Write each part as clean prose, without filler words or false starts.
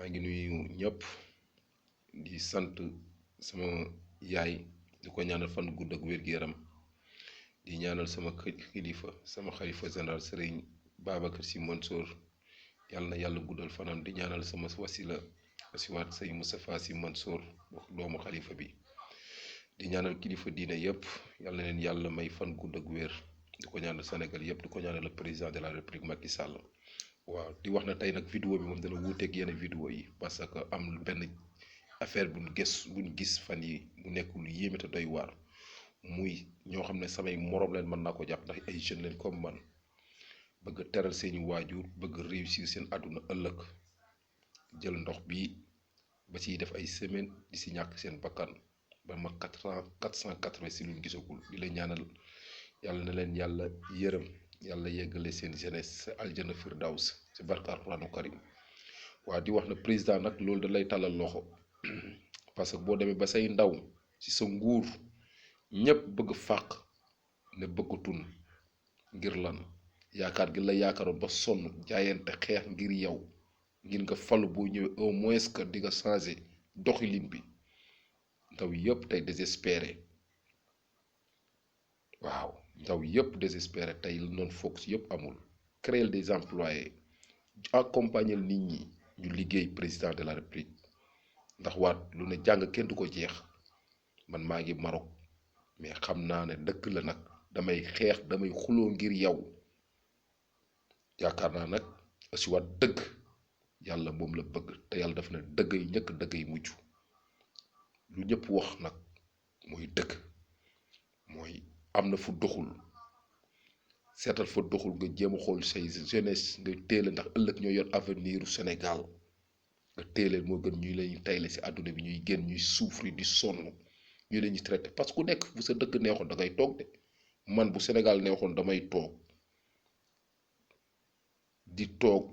maa ngi nuyu ñëpp di sant sama yaay di ko ñaanal fan gudd ak wér-gu-yaram di ñaanal sama kilifa sama xalifa général Serigne Babacar Sy Mansour yàlla na yàlla guddal fanam di ñaanal sama wasila asiwaat Serigne Moustapha Sy Mansour doomu xalifa bi di ñaanal kilifa diine yëpp yàlla na leen yàlla may fan gudd ak wér di ko ñaanal Sénégal yëpp di ko ñaanal le président de la République Macky Sall. waaw di wax na tey nag vidéo bi moom dana wuuteeg yenn vidéo yi parce que am benn affaire buñ gis fan yi mu nekk lu yéeme te doy waar muy ñoo xam ne samay moroom leen mën naa ko jàpp ndax ay jeunes leen comme man bëgg teral seeni waajur bëgg réussir seen àdduna ëllëg jël ndox bi ba ciy def ay semaine di si ñàkk seen bakkan ba ma 480 si luñ gisagul di la ñaanal yàlla na leen yàlla yërëm yàlla yeggale seen jeunesse aljana firdaws ci barka alquranu karim waa di wax na président nag loolu da lay tàllal loxo parce que boo demee ba say ndaw ci sa nguur ñépp bëgg fàq ne bëggatun ngir lan yaakaar gi la yaakaaroon ba sonn jaayante xeex ngir yow ngir nga falu boo ñëwee au moins que di nga changer doxalin bi ndaw yépp tey désespéré waaw ndaw yëpp désespéré tey la noonu foog si yëpp amul créer des employés accompagner nit ñi ñu liggéey président de la république ndax waat lu ne jàng kenn du ko jeex man maa ngi Maroc mais xam naa ne dëkk la nag damay xeex damay xuloo ngir yow yaakaar naa nag aussi waat dëgg yàlla moom la bëgg te yàlla daf na dëgg yi njëkk dëgg yi mujj lu ñëpp wax nag mooy dëgg mooy am na fu doxul seetal fa doxul nga jéem a xool say jeunesse nga téele ndax ëllëg ñoo yor avenir u Sénégal nga téele moo gën ñuy lañuy tayle ci àdduna bi ñuy génn ñuy souffrir di sonn ñu leen ñu traité parce que ku nekk bu sa dëkk neexoon da ngay toog de man bu Sénégal neexoon damay toog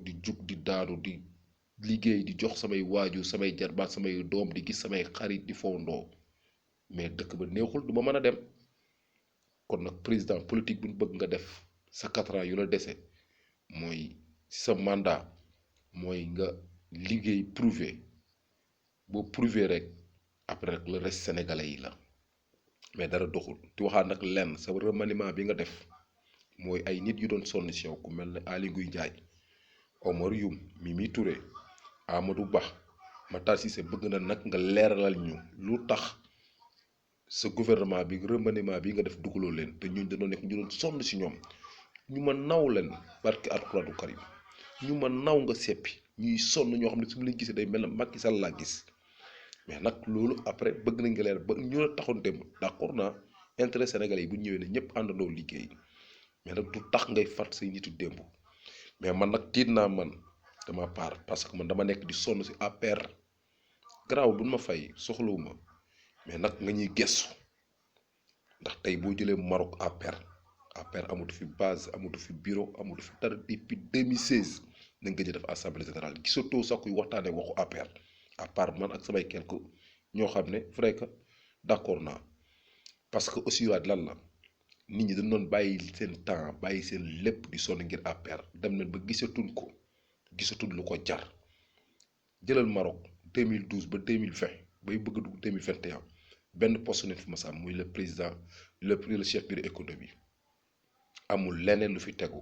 di jug di daanu di liggéey di jox samay waajur samay jarbaat samay doom di gis samay xarit di fondoo mais dëkk ba neexul du ma mën a dem kon nag président politique bu ñu bëgg nga def sa 4 ans yu la dese mooy sa mandat mooy nga liggéey prouver boo prouver rek après rek le reste sénégalais yi la mais dara doxul di waxaat nag lenn sa remaniement bi nga def mooy ay nit yu doon sonn si yow ku mel ne Aly Ngouille Ndiaye Omar Youm Mimi Touré Amadou Ba Matar Cissé bëgg na nag nga leeralal ñu lu tax sa gouvernement bi remaniement bi nga def dugaloo leen te ñun dañoo nekk ñu doon sonn si ñoom ñu ma naw leen barke alquranu karim ñu ma naw nga seppi ñuy sonn ñoo xam ne su ma leen gisee day mel na Macky Sall laa gis mais nag loolu après bëgg nañ nga leer ba ñu la taxoon dem d'accord naa intérêt sénégalais yi bu ñëwee ne ñëpp àndandoo liggéey mais nag du tax ngay fàtt say nitu démb mais man nag tiit naa man dama part parce que man dama nekk di sonn si APR garaaw duñ ma fay soxlawuma mais nag nga ñuy gëstu ndax tey boo jëlee Maroc APR amatu fi base amatu fi bureau amatu fi dara depuis 2016 nañ gëj a def assemblée générale gisatoo sax kuy waxtaanee waxu APR à part man ak samay quelque ñoo xam ne vrai que d'accord naa parce que aussi waat lan la nit ñi dañ doon bàyyi seen temps bàyyi seen lépp di sonn ngir APR dem nañ ba gisatuñ ko gisatuñ lu ko jar jëlal Maroc 2012 ba 2020 bay bëgg a dugg 2021 benn poste nit fi ma sam muy le président le chef bureau économie amul leneen lu fi tegu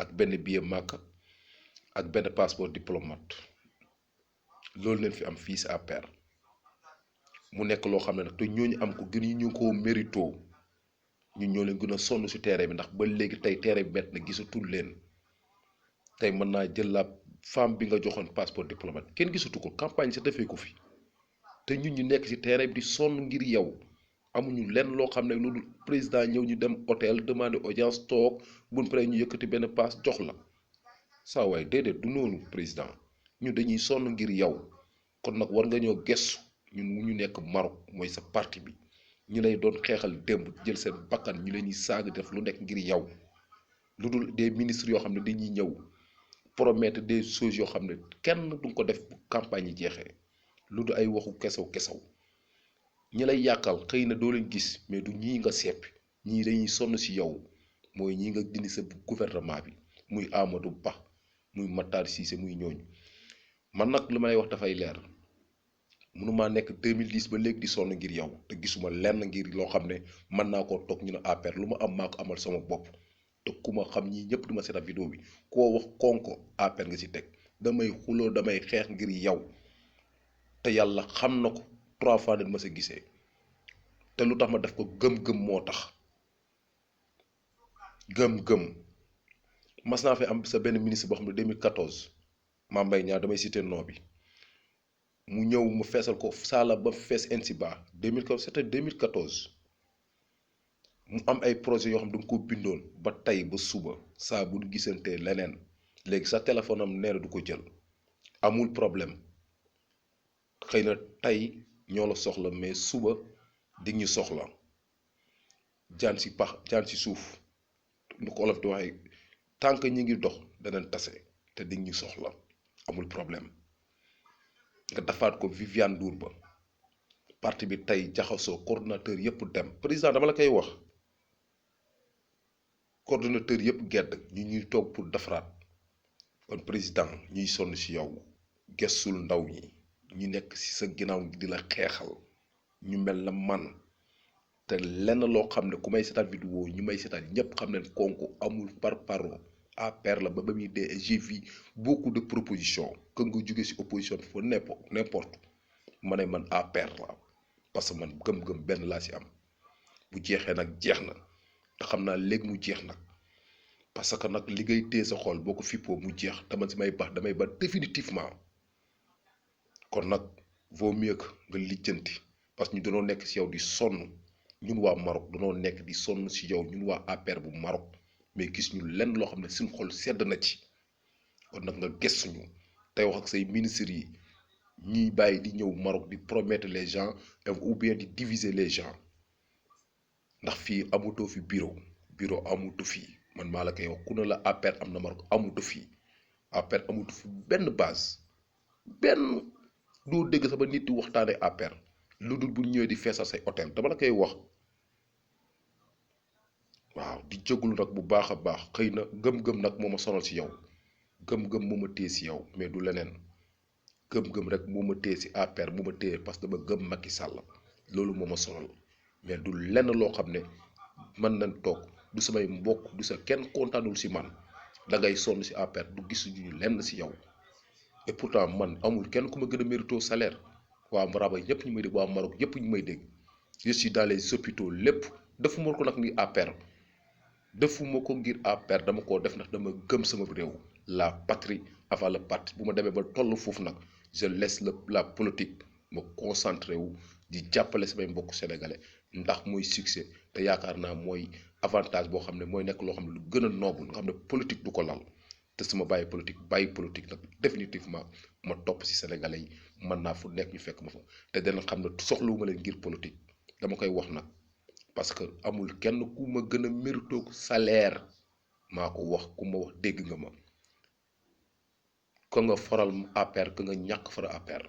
ak benn billet Makka ak benn passeport diplomate loolu leen fi am fii si APR mu nekk loo xam ne nag te ñooñu am ko gën ñu ko mérito ñun ñoo leen gën a sonn si terrain bi ndax ba léegi tey terrain bi bett na gisatul leen tey mën naa jël la femme bi nga joxoon passeport diplomate kenn gisatu ko campagne sa defee ko fi te ñun ñu nekk ci terrain bi di sonn ngir yow amuñu lenn loo xam ne loolu président ñëw ñu dem hôtel demander audience toog buñ paree ñu yëkkati benn paas jox la saa waay déedéet du noonu président ñu dañuy sonn ngir yow kon nag war nga ñoo gestu ñun mu ñu nekk Maroc mooy sa parti bi ñu lay doon xeexal démb jël seen bakkan ñu leen di saaga def lu nekk ngir yow lu dul des ministres yoo xam ne dañuy ñëw promettre des choses yoo xam ne kenn du ko def bu campagne yi jeexee lu du ay waxu kesaw ñi lay yàqal xëy na doo leen gis mais du ñii nga seppi ñii dañuy sonn si yow mooy ñii nga dindi sa gouvernement bi muy Amadou Ba muy Matar Cissé muy ñooñu man nag li may wax dafay leer mënumaa nekk 2010 ba léegi di sonn ngir yow te gisuma lenn ngir loo xam ne mën naa koo toog ñu ne APR lu ma am maa ko amal sama bopp te ku ma xam ñii ñëpp di ma seetaan vidéo bi koo wax konko APR nga ci teg damay xuloo damay xeex ngir yow te yàlla xam na ko 3 fois dañ ma sa gisee te lu tax ma def ko gëm-gëm moo tax gëm-gëm mas naa fi am sa benn ministre boo xam ne 2014 Mame Mbaye Niang damay cité nom bi mu ñëw mu feesal ko saala ba fees NCBA 2014 c'était 2014 mu am ay projet yoo xam ne da nga ko bindoon ba tey ba suba saa bu ñu gisantee leneen léegi sa téléphone am nee na du ko jël amul problème xëy na tey ñoo la soxla mais suba di ñu soxla jaan si pax jaan si suuf lu ko olof di waxee tant que ñi ngi dox danañ tase te di ñu soxla amul problème nga defaat ko Viviane Ndour ba parti bi tey jaxasoo coordonnateur yëpp dem président dama la koy wax coordonnateur yëpp gedd ñu ñuy toog pour defaraat kon président ñuy sonn ci yow gestul ndaw ñi ñu nekk ci sa ginnaaw di la xeexal ñu mel na man te lenn loo xam ne ku may seetaan vidéo ñu may seetaan ñëpp xam ne konku amul par paro APR la ba muy dee j'ai vu beaucoup de propositions que nga jóge ci opposition bi fa n'importe ma ne man APR la parce que man gëm-gëm benn laa ci am bu jeexee nag jeex na te xam naa léegi mu jeex nag parce que nag li ngay téye sa xol boo ko fippoo mu jeex te man si may baax damay ba définitivement kon nag vaut mieux que nga lijjanti parce que ñu dañoo nekk ci yow di sonn ñun waa Maroc dañoo nekk di sonn ci yow ñun waa APR bu Maroc mais gis ñu lenn loo xam ne suñu xol sedd na ci kon nag nga gëstuñu tey wax ak say ministres yi ñiy bàyyi di ñëw Maroc di promettre les gens ou bien di diviser les gens ndax fii amutoo fi bureau amutu fii man maa la koy wax ku ne la APR am na Maroc amutu fii APR amutu fi benn base benn doo dégg sama nit di waxtaane APR lu dul bu ñëwee di feesal say hôtel dama la koy wax waaw di jégalu nag bu baax a baax xëy na gëm-gëm nag moo ma sonal ci yow gëm-gëm moo ma téye ci yow mais du leneen gëm-gëm rek moo ma téye ci APR moo ma téye parce que dama gëm Macky Sall loolu moo ma sonal mais du lenn loo xam ne mën nañ toog du samay mbokk du sa kenn kontaanul ci man da ngay sonn ci APR du gisuñu lenn ci yow et pourtant man amul kenn ku ma gën a mérito salaire waa Mbaraba ñëpp ñu may dégg waa Maroc ñëpp ñu may dégg je suis dans les hôpitaux lépp defuma ko nag ngir APR defuma ko ngir APR dama koo def ndax dama gëm sama réew la patrie avant le parti bu ma demee ba toll foofu nag je laisse la politique ma concentré wu di jàppale samay mbokk sénégalais ndax mooy succès te yaakaar naa mooy avantage boo xam ne mooy nekk loo xam ne lu gën a noble nga xam ne politique du ko lal te su ma bàyyi politique nag définitivement ma topp ci sénégalais yi mën naa fu nekk ñu fekk ma fa te dana xam ne soxlawuma leen ngir politique dama koy wax nag parce que amul kenn ku ma gën a méritoog salaire maa ko wax ku ma wax dégg nga ma ko nga faral APR ko nga ñàkk faral APR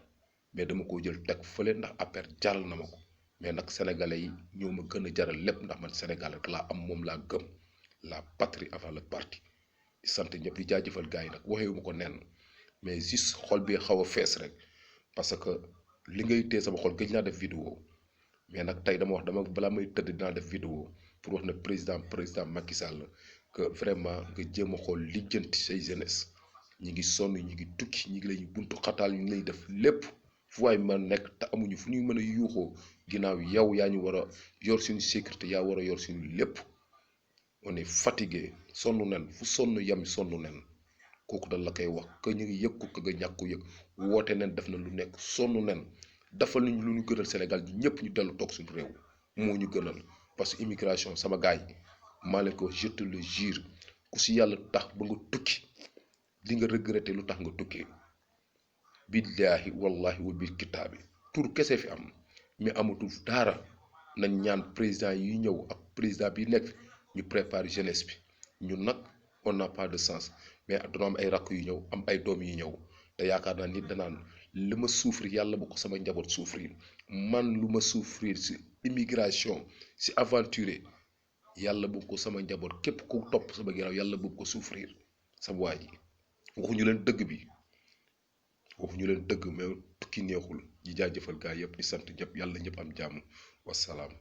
mais dama ko jël teg fële ndax APR jaral na ma ko mais nag sénégalais yi ñoo ma gën a jaral lépp ndax man Sénégal rek laa am moom laa gëm la patrie avant le parti di sant ñëpp di jaajëfal gars yi nag waxewu ma ko nenn mais juste xol bi xaw a fees rek parce que li ngay téye sama xol gëj naa def vidéo mais nag tey dama wax dama balaa may tëdd dinaa def vidéo pour wax ne président Macky Sall que vraiment nga jéem a xool lijjanti say jeunesse ñi ngi sonn ñi ngi tukki ñi ngi lañu buntu xataal ñu ngi lay def lépp fu waay mën nekk te amuñu fu ñuy mën a yuuxoo ginnaaw yow yaa ñu war a yor suñu sécurité yaa war a yor suñu lépp on est fatigué sonn nen fu sonn yam sonn nen kooku dal la koy wax que ñu ngi yëg ko que nga ñàkk ko yëg woote nen def na lu nekk sonn nen defal nañu lu ñu gënal Sénégal gi ñëpp ñu dellu toog suñu réew moo ñu gënal parce que immigration sama gars yi maa leen ko je te le jure ku si yàlla tax ba nga tukki di nga regretter lu tax nga tukkee billaahi wallahi wa bil kitaabi tur kese fi am mais amatul dara nañ ñaan président yi ñëw ak président bi nekk ñu préparer jeunesse bi ñun nag on n'a pas de sens mais dana am ay rakk yu ñëw am ay doom yu ñëw te yaakaar naa nit danaan li ma souffrir yàlla bu ko sama njaboot souffrir man lu ma souffrir ci immigration ci aventure yàlla bu ko sama njaboot képp ku topp sama ginnaaw yàlla bu ko souffrir sama waa ji waxuñu leen dëgg bi waxu ñu leen dëgg mais tukki neexul di jaajëfal gaa yëpp di sant ñëpp yàlla ñëpp am jàmm wasalaam.